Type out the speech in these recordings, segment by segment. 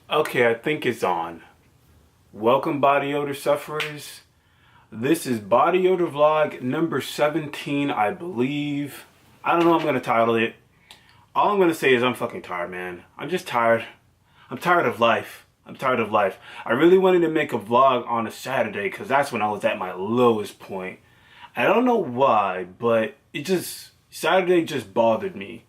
Okay, I think it's on. Welcome, body odor sufferers. This is body odor vlog number 17, I believe. I don't know what I'm gonna title it. All I'm gonna say is I'm fucking tired, man. I'm just tired. I'm tired of life. I'm tired of life. I really wanted to make a vlog on a Saturday because that's when I was at my lowest point. I don't know why, but Saturday just bothered me.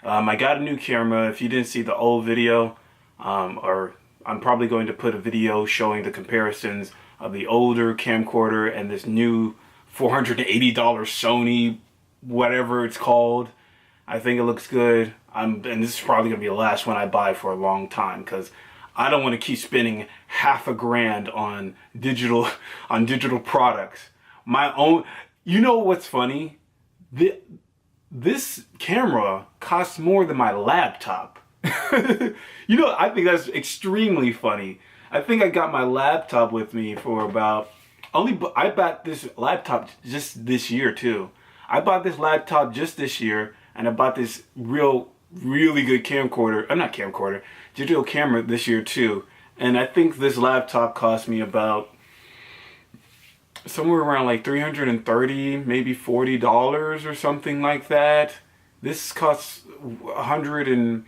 I got a new camera. If you didn't see the old video, or I'm probably going to put a video showing the comparisons of the older camcorder and this new $480 Sony, whatever it's called. I think it looks good. And this is probably gonna be the last one I buy for a long time because I don't want to keep spending half a grand on digital products. My own. You know what's funny? This camera costs more than my laptop. You know, I think that's extremely funny. I think I got my laptop with me for about I bought this laptop just this year too. I bought this laptop just this year, and I bought this really good digital camera this year too. And I think this laptop cost me about somewhere around like $330, maybe $40 or something like that. This costs $130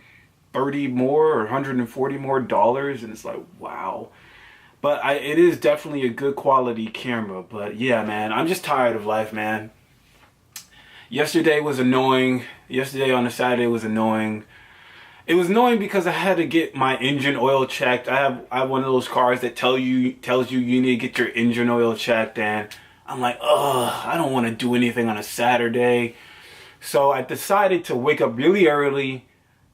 more or $140 more, and it's like, wow. But it is definitely a good quality camera. But yeah, man, I'm just tired of life, man. Yesterday was annoying. Yesterday on a Saturday was annoying. It was annoying because I had to get my engine oil checked. I have one of those cars that tells you you need to get your engine oil checked, and I'm like, ugh, I don't want to do anything on a Saturday. So I decided to wake up really early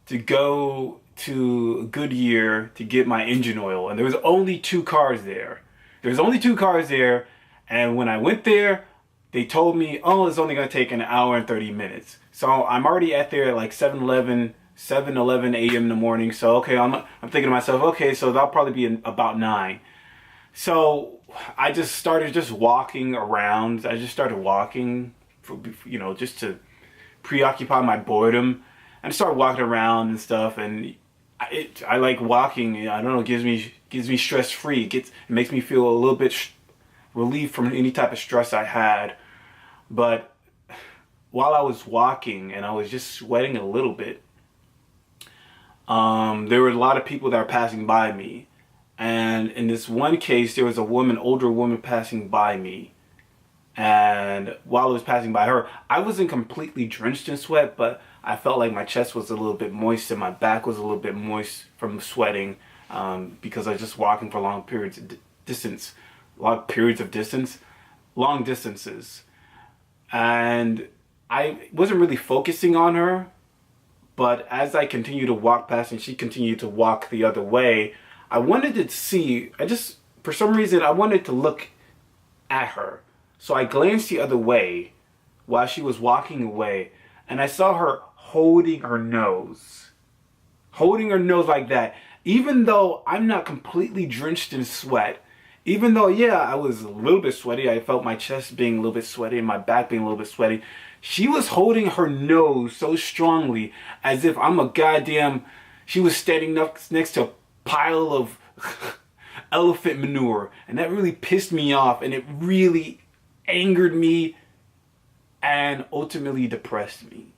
to go to Goodyear to get my engine oil. And there was only two cars there. And when I went there, they told me, oh, it's only going to take an hour and 30 minutes. So I'm already at there at like 7:11 a.m. in the morning. So, okay, I'm thinking to myself, okay, so that'll probably be about 9. So I just started walking around. I just started walking, just to preoccupy my boredom. And start walking around and stuff, and I like walking. I don't know, gives me stress free. It makes me feel a little bit relieved from any type of stress I had. But while I was walking and I was just sweating a little bit, there were a lot of people that were passing by me, and in this one case, there was older woman passing by me. And while I was passing by her, I wasn't completely drenched in sweat, but I felt like my chest was a little bit moist and my back was a little bit moist from sweating, because I was just walking for long distances. And I wasn't really focusing on her, but as I continued to walk past and she continued to walk the other way, for some reason, I wanted to look at her. So I glanced the other way while she was walking away, and I saw her holding her nose like that. Even though I'm not completely drenched in sweat, even though, yeah, I was a little bit sweaty, I felt my chest being a little bit sweaty and my back being a little bit sweaty, she was holding her nose so strongly as if she was standing next to a pile of elephant manure. And that really pissed me off, and it really angered me and ultimately depressed me.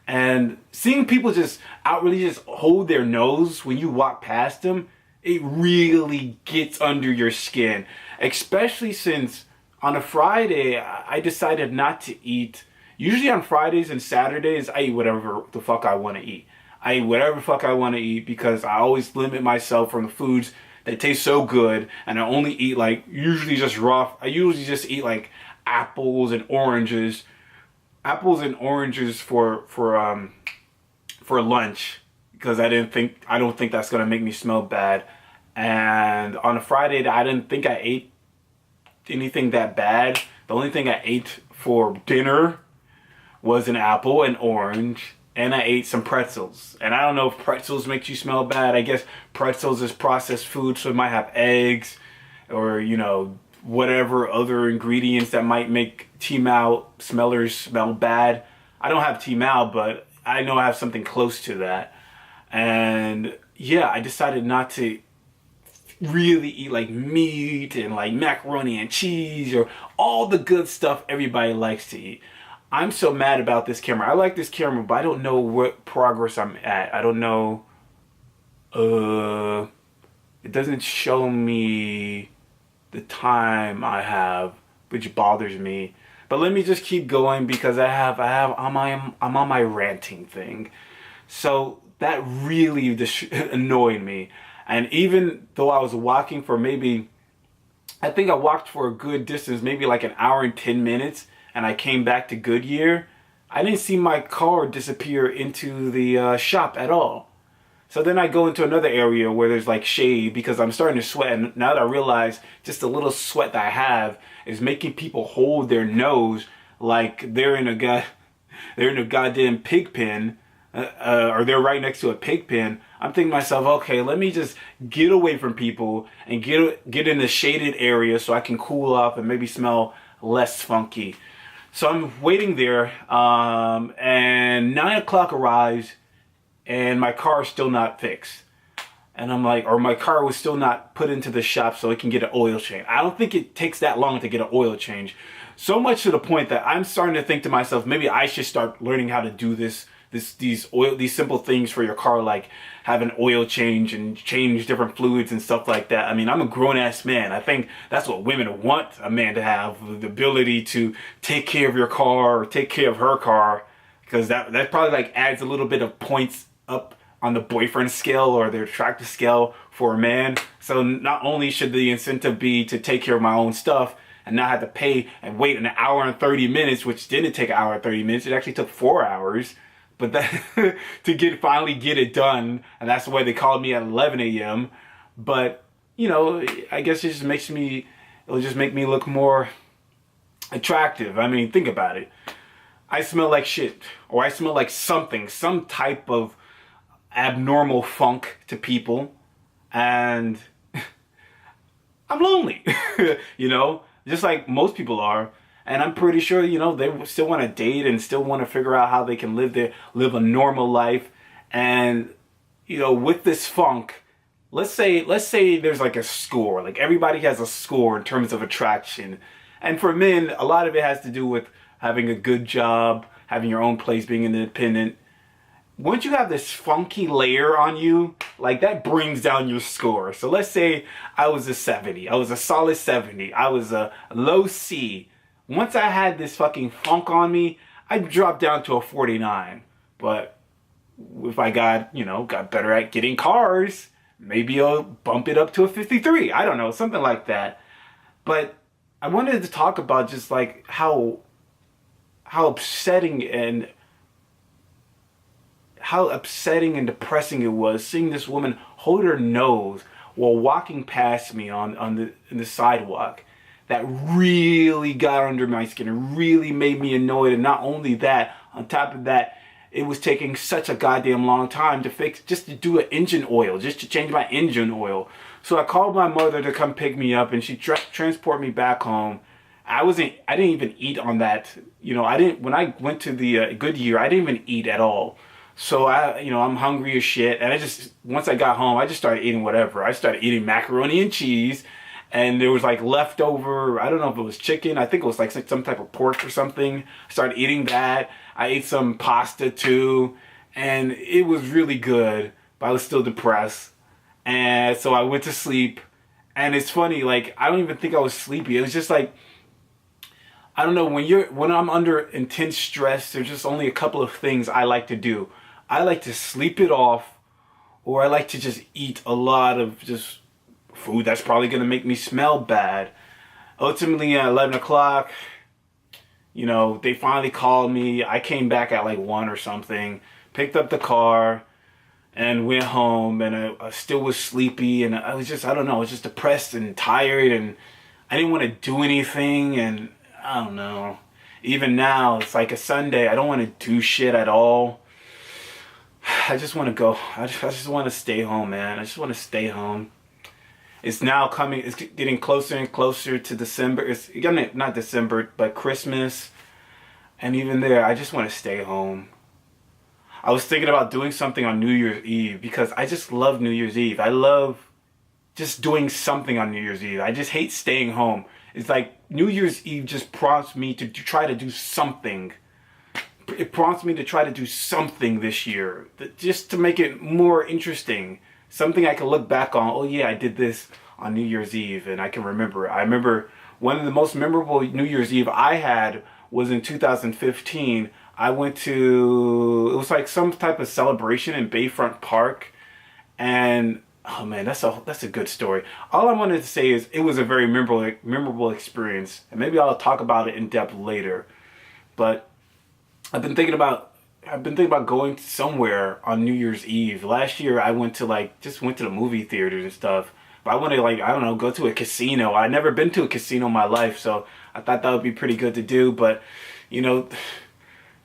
And seeing people just outwardly just hold their nose when you walk past them, it really gets under your skin. Especially since on a Friday, I decided not to eat. Usually on Fridays and Saturdays, I eat whatever the fuck I want to eat. Because I always limit myself from the foods that taste so good. And I only eat I usually just eat like apples and oranges for lunch, because I don't think that's gonna make me smell bad. And on a Friday, I didn't think I ate anything that bad. The only thing I ate for dinner was an apple and orange, and I ate some pretzels. And I don't know if pretzels make you smell bad. I guess pretzels is processed food, so it might have eggs or whatever other ingredients that might make T-Mal smellers smell bad. I don't have T-Mal, but I know I have something close to that. And yeah, I decided not to really eat like meat and like macaroni and cheese or all the good stuff everybody likes to eat. I'm so mad about this camera. I like this camera, but I don't know what progress I'm at. I don't know. It doesn't show me the time I have, which bothers me. But let me just keep going because I'm on my ranting thing. So that really annoyed me. And even though I was walking for maybe, I think I walked for a good distance, maybe like an hour and 10 minutes, and I came back to Goodyear, I didn't see my car disappear into the shop at all. So then I go into another area where there's like shade because I'm starting to sweat. And now that I realize just the little sweat that I have is making people hold their nose like they're in a goddamn pig pen, or they're right next to a pig pen. I'm thinking to myself, okay, let me just get away from people and get in a shaded area so I can cool off and maybe smell less funky. So I'm waiting there, and 9 o'clock arrives, and my car is still not fixed. And I'm like, or my car was still not put into the shop so it can get an oil change. I don't think it takes that long to get an oil change. So much to the point that I'm starting to think to myself, maybe I should start learning how to do these simple things for your car, like have an oil change and change different fluids and stuff like that. I mean, I'm a grown-ass man. I think that's what women want a man to have, the ability to take care of your car or take care of her car, because that probably like adds a little bit of points up on the boyfriend scale or the attractive scale for a man. So not only should the incentive be to take care of my own stuff and not have to pay and wait an hour and 30 minutes, which didn't take an hour and 30 minutes. It actually took 4 hours. But that to finally get it done, and that's why they called me at 11 a.m. But, you know, I guess it'll just make me look more attractive. I mean, think about it. I smell like shit, or I smell like something, some type of abnormal funk to people, and I'm lonely, you know, just like most people are. And I'm pretty sure, you know, they still want to date and still want to figure out how they can live a normal life. And, you know, with this funk, let's say there's like a score, like everybody has a score in terms of attraction. And for men, a lot of it has to do with having a good job, having your own place, being independent. Once you have this funky layer on you, like that brings down your score. So let's say I was a 70. I was a solid 70. I was a low C. Once I had this fucking funk on me, I dropped down to a 49. But if I got better at getting cars, maybe I'll bump it up to a 53. I don't know, something like that. But I wanted to talk about just like how upsetting and depressing it was seeing this woman hold her nose while walking past me in the sidewalk. That really got under my skin. It really made me annoyed. And not only that, on top of that, it was taking such a goddamn long time to fix, just to do an engine oil, just to change my engine oil. So I called my mother to come pick me up, and she transported me back home. I didn't even eat on that. You know, when I went to the Goodyear, I didn't even eat at all. So I'm hungry as shit. And once I got home, I just started eating whatever. I started eating macaroni and cheese. And there was like leftover, I don't know if it was chicken. I think it was like some type of pork or something. I started eating that. I ate some pasta too. And it was really good, but I was still depressed. And so I went to sleep. And it's funny, like, I don't even think I was sleepy. It was just like, I don't know, when I'm under intense stress, there's just only a couple of things I like to do. I like to sleep it off, or I like to just eat a lot of just food that's probably going to make me smell bad. Ultimately, at 11 o'clock, they finally called me. I came back at like 1 or something, picked up the car, and went home, and I still was sleepy, and I was just depressed and tired, and I didn't want to do anything, and I don't know. Even now, it's like a Sunday. I don't want to do shit at all. I just want to go. I just want to stay home, man. I just want to stay home. It's now coming. It's getting closer and closer to December. It's not December, but Christmas. And even there, I just want to stay home. I was thinking about doing something on New Year's Eve because I just love New Year's Eve. I love just doing something on New Year's Eve. I just hate staying home. It's like New Year's Eve just prompts me to try to do something. It prompts me to try to do something this year, just to make it more interesting. Something I can look back on. Oh yeah, I did this on New Year's Eve, and I can remember it. I remember one of the most memorable New Year's Eve I had was in 2015. I went to, it was like some type of celebration in Bayfront Park, and oh man, that's a good story. All I wanted to say is it was a very memorable experience, and maybe I'll talk about it in depth later. But I've been thinking about going somewhere on New Year's Eve. Last year I went to the movie theaters and stuff. But I want to, I don't know, go to a casino. I've never been to a casino in my life, so I thought that would be pretty good to do. But, you know,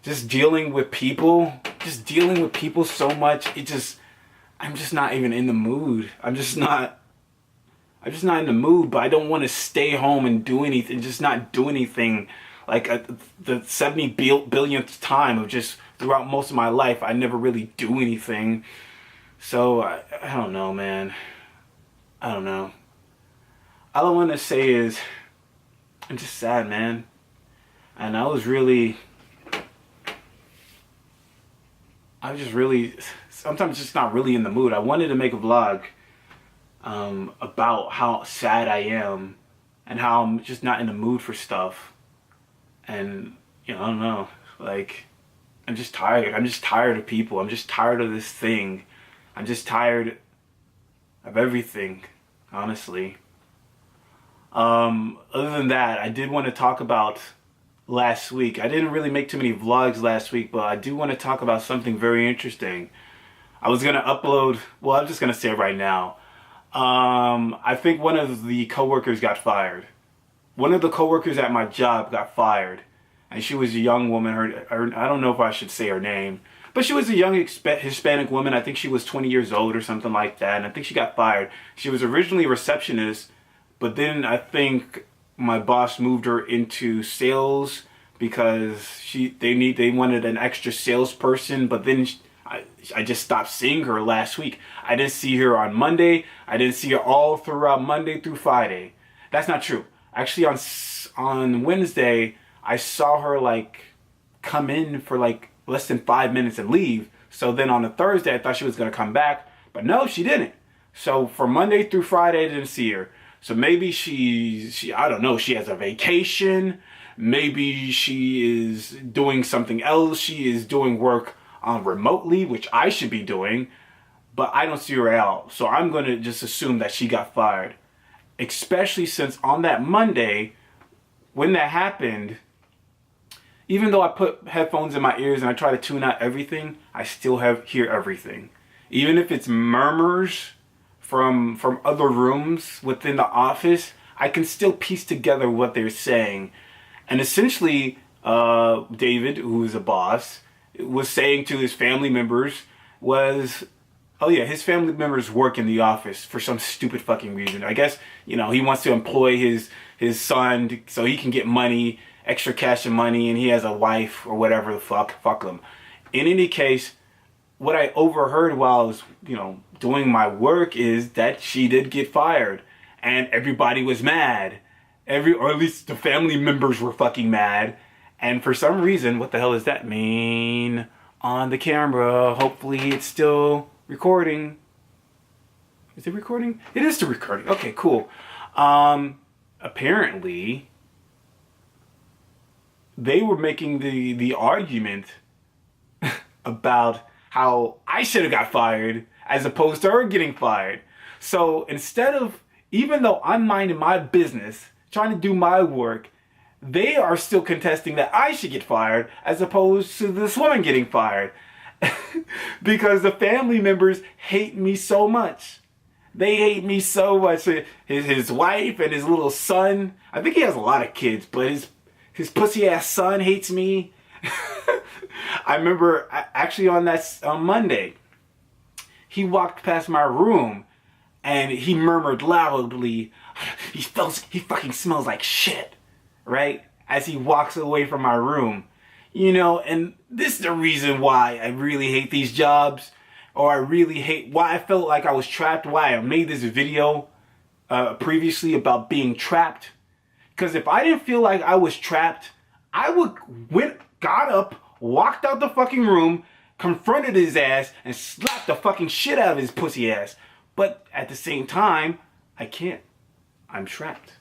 just dealing with people so much, I'm just not even in the mood. I'm just not in the mood, but I don't want to stay home and do anything, just not do anything. Like the 70 billionth time of just throughout most of my life, I never really do anything. So I don't know, man. I don't know. All I want to say is I'm just sad, man. And I was just really sometimes just not really in the mood. I wanted to make a vlog about how sad I am and how I'm just not in the mood for stuff. And, you know, I don't know. Like, I'm just tired. I'm just tired of people. I'm just tired of this thing. I'm just tired of everything, honestly. Other than that, I did want to talk about last week. I didn't really make too many vlogs last week, but I do want to talk about something very interesting. I was going to upload, well, I'm just going to say it right now. I think one of the coworkers got fired. One of the coworkers at my job got fired. And she was a young woman. Her I don't know if I should say her name. But she was a young Hispanic woman. I think she was 20 years old or something like that. And I think she got fired. She was originally a receptionist. But then I think my boss moved her into sales because they wanted an extra salesperson. But then I just stopped seeing her last week. I didn't see her on Monday. I didn't see her all throughout Monday through Friday. That's not true. Actually, on Wednesday, I saw her come in for less than 5 minutes and leave. So then on a Thursday, I thought she was going to come back. But no, she didn't. So for Monday through Friday, I didn't see her. So maybe she I don't know, she has a vacation. Maybe she is doing something else. She is doing work remotely, which I should be doing. But I don't see her out. So I'm going to just assume that she got fired. Especially since on that Monday, when that happened, even though I put headphones in my ears and I try to tune out everything, I still hear everything. Even if it's murmurs from other rooms within the office, I can still piece together what they're saying. And essentially, David, who is a boss, was saying to his family members oh yeah, his family members work in the office for some stupid fucking reason. I guess, you know, he wants to employ his son so he can get money, extra cash and money, and he has a wife or whatever the fuck him. In any case, what I overheard while I was, you know, doing my work is that she did get fired. And everybody was mad. Or at least the family members were fucking mad. And for some reason, what the hell does that mean on the camera? Hopefully it's still recording. Is it recording? It is still recording. Okay, cool. Apparently, they were making the argument about how I should have got fired as opposed to her getting fired. So instead of, even though I'm minding my business, trying to do my work, they are still contesting that I should get fired as opposed to this woman getting fired. Because the family members hate me so much. They hate me so much. His wife and his little son. I think he has a lot of kids, but his pussy ass son hates me. I remember actually on Monday, he walked past my room and he murmured loudly, he fucking smells like shit, right? As he walks away from my room. You know, and this is the reason why I really hate these jobs, or I really hate why I felt like I was trapped, why I made this video previously about being trapped. Because if I didn't feel like I was trapped, I would got up, walked out the fucking room, confronted his ass, and slapped the fucking shit out of his pussy ass. But at the same time, I can't. I'm trapped.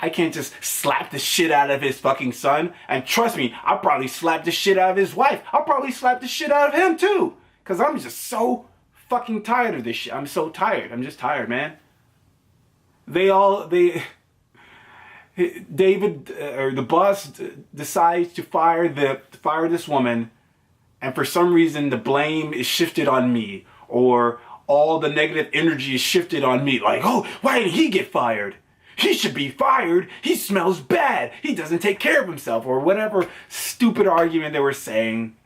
I can't just slap the shit out of his fucking son. And trust me, I'll probably slap the shit out of his wife. I'll probably slap the shit out of him too. Because I'm just so fucking tired of this shit. I'm so tired. I'm just tired, man. David, or the boss, decides to fire this woman. And for some reason, the blame is shifted on me. Or all the negative energy is shifted on me. Like, oh, why did he get fired? He should be fired. He smells bad. He doesn't take care of himself, or whatever stupid argument they were saying.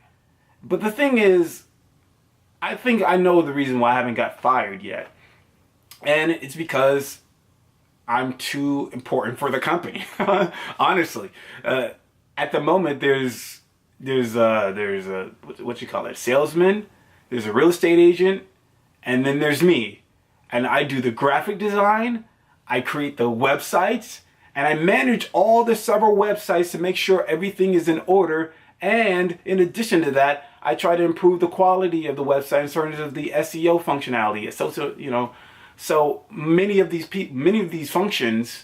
But the thing is, I think I know the reason why I haven't got fired yet. And it's because I'm too important for the company. Honestly. At the moment, there's a, what you call it, salesman, there's a real estate agent, and then there's me. And I do the graphic design, I create the websites, and I manage all the several websites to make sure everything is in order. And in addition to that, I try to improve the quality of the website in terms of the SEO functionality. So many of these functions,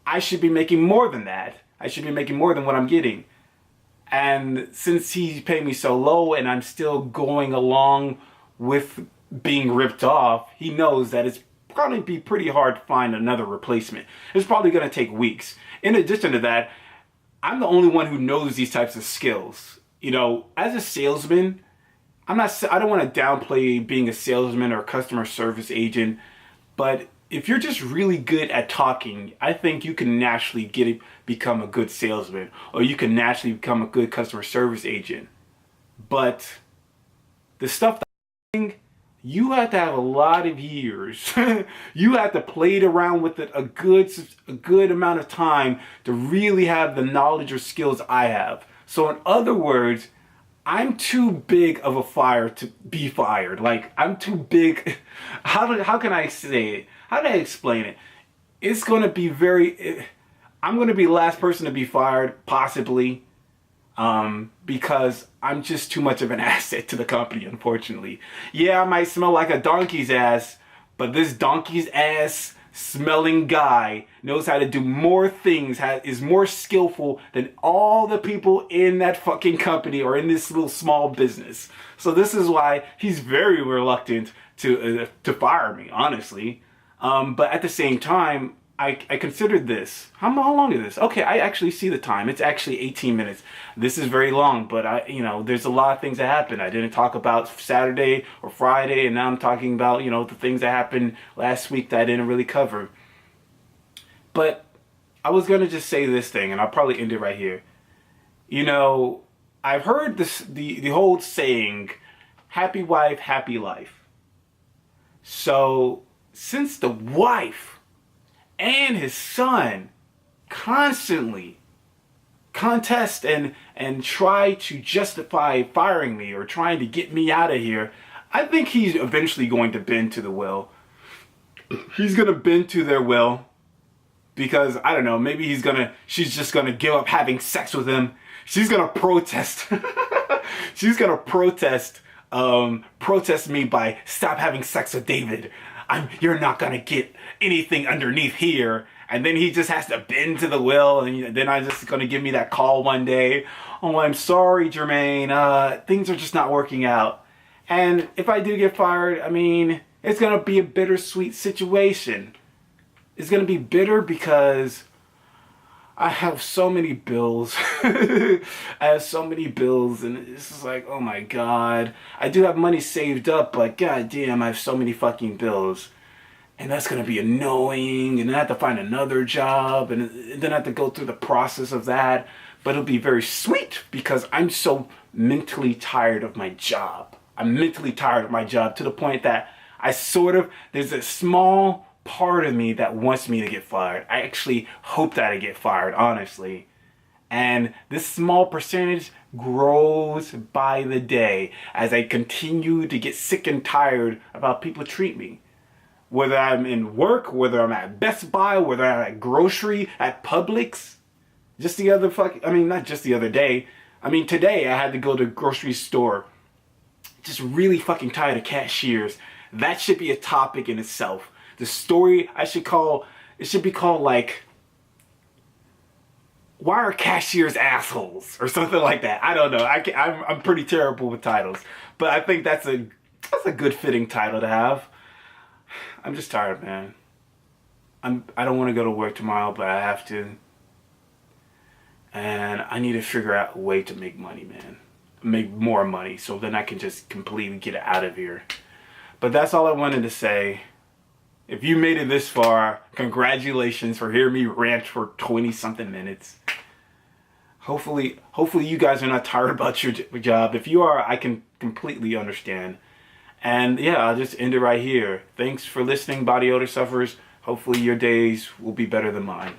I should be making more than that. I should be making more than what I'm getting. And since he's paying me so low and I'm still going along with being ripped off, he knows that it's probably be pretty hard to find another replacement. It's probably going to take weeks. In addition to that, I'm the only one who knows these types of skills. You know, as a salesman, I don't want to downplay being a salesman or a customer service agent, but if you're just really good at talking, I think you can naturally become a good salesman, or you can naturally become a good customer service agent. But the stuff that you have to have a lot of years. You have to play it around with it a good amount of time to really have the knowledge or skills I have. So in other words, I'm too big of a fire to be fired. Like, I'm too big. How can I say it? How do I explain it? It's going to be I'm going to be the last person to be fired, possibly. Because I'm just too much of an asset to the company, unfortunately. Yeah, I might smell like a donkey's ass, but this donkey's ass smelling guy knows how to do more things, is more skillful than all the people in that fucking company or in this little small business. So this is why he's very reluctant to fire me, honestly. But at the same time, I considered this. How long is this? Okay, I actually see the time. It's actually 18 minutes. This is very long, but there's a lot of things that happened. I didn't talk about Saturday or Friday, and now I'm talking about, the things that happened last week that I didn't really cover. But I was going to just say this thing, and I'll probably end it right here. I've heard the whole saying, happy wife, happy life. So, since the wife and his son constantly contest and try to justify firing me or trying to get me out of here, I think he's eventually going to bend to the will. He's going to bend to their will because, I don't know, maybe she's just going to give up having sex with him. She's going to protest. She's going to protest me by stop having sex with David. You're not going to get anything underneath here. And then he just has to bend to the will. And then I'm just going to give me that call one day. Oh, I'm sorry, Jermaine. Things are just not working out. And if I do get fired, it's going to be a bittersweet situation. It's going to be bitter because I have so many bills. I have so many bills, and it's just like, oh my God. I do have money saved up, but goddamn, I have so many fucking bills. And that's going to be annoying, and then I have to find another job, and then I have to go through the process of that. But it'll be very sweet because I'm so mentally tired of my job. I'm mentally tired of my job to the point that there's a small part of me that wants me to get fired. I actually hope that I get fired, honestly. And this small percentage grows by the day as I continue to get sick and tired of how people treat me. Whether I'm in work, whether I'm at Best Buy, whether I'm at grocery, at Publix. Just the other not just the other day. Today I had to go to the grocery store. Just really fucking tired of cashiers. That should be a topic in itself. The story it should be called like, why are cashiers assholes? Or something like that. I don't know. I'm pretty terrible with titles. But I think that's a good fitting title to have. I'm just tired, man. I don't want to go to work tomorrow, but I have to. And I need to figure out a way to make money, man. Make more money, so then I can just completely get out of here. But that's all I wanted to say. If you made it this far, congratulations for hearing me rant for 20 something minutes. Hopefully you guys are not tired about your job. If you are, I can completely understand. And yeah, I'll just end it right here. Thanks for listening, body odor sufferers. Hopefully your days will be better than mine.